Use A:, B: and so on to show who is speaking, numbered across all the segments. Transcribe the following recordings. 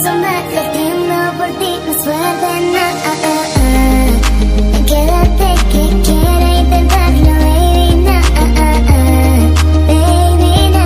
A: sombra vertiendo por ti, no suerte nada. Quédate que quiero intentarlo, baby, baby,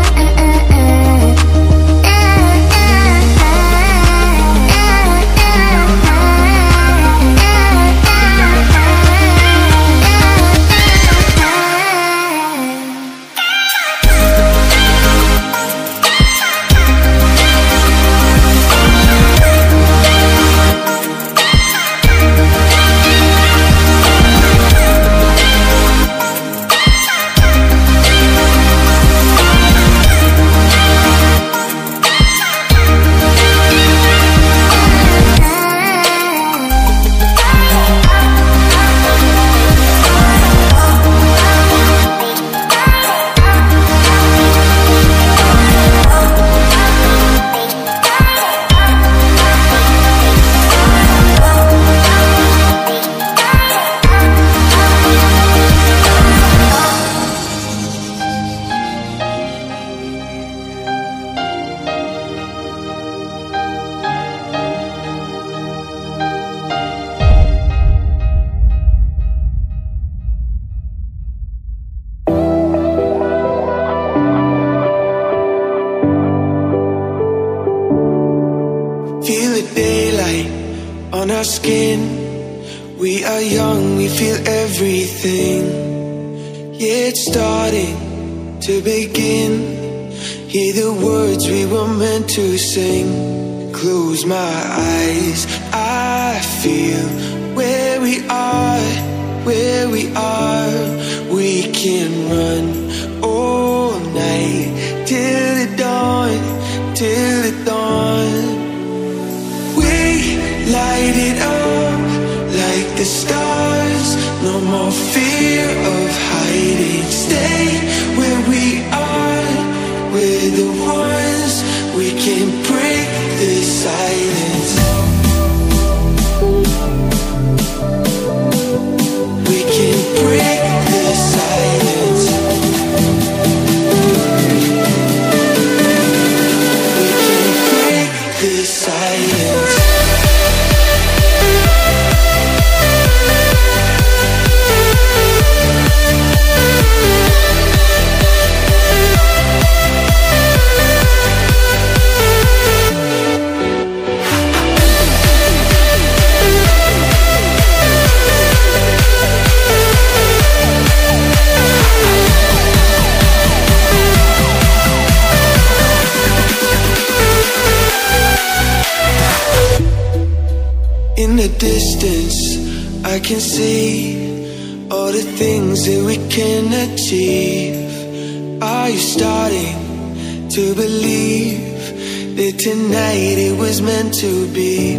B: on our skin. We are young, we feel everything. Yeah, it's starting to begin. Hear the words we were meant to sing. Close my eyes, I feel where we are, where we are. We can run all night till the dawn, till the dawn. Light it up like the stars. No more fear of hiding. Stay where we are. We're the ones. We can break the silence. We can break the silence. We can break the silence. In the distance, I can see all the things that we can achieve. Are you starting to believe that tonight it was meant to be?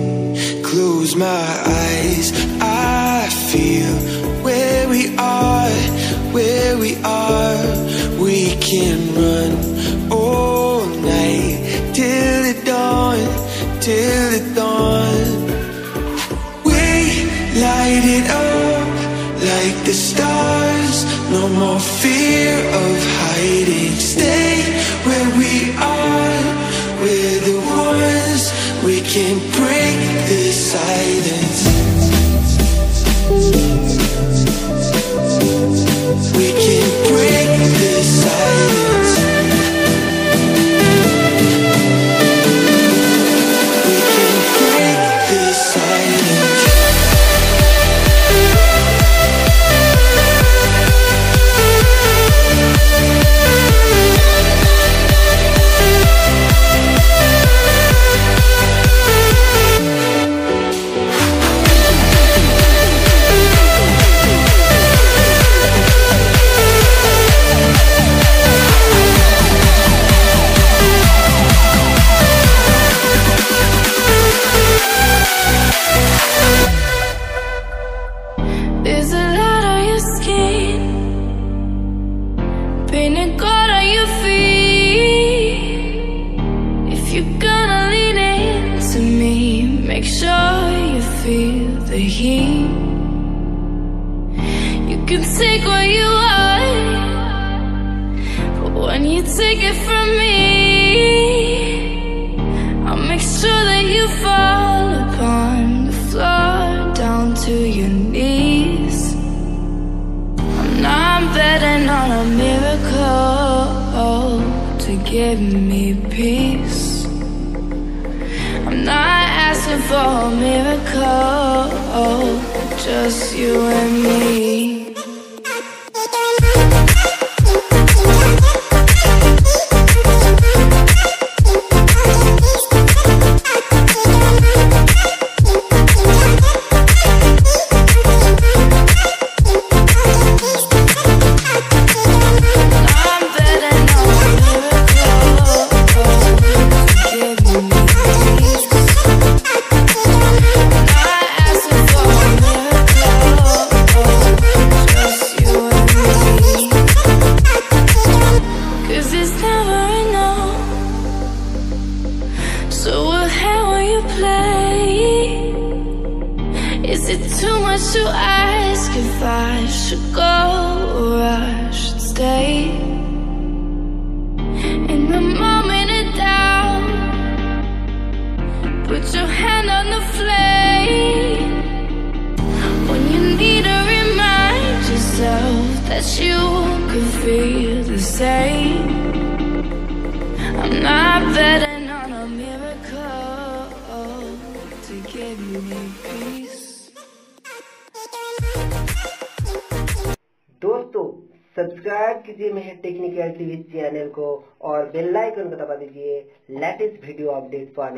B: Close my eyes, I feel where we are, where we are. We can run all night till the dawn, till the dawn. Light it up like the stars. No more fear of hiding. Stay where we are. We're the ones. We can break the silence. We can break the silence. We can break the silence.
C: Take it from me, I'll make sure that you
B: give me peace. I'm not asking for a miracle, just you and me. Is it too much to ask if I should go or I should stay? In the moment of doubt, put your hand on the flame. When you need to remind yourself that you can feel the same. I'm not betting on a miracle to give me peace.
C: दोस्तों subscribe कीजिए मेरे technical TV channel को और bell icon को दबा दीजिए latest video update पाने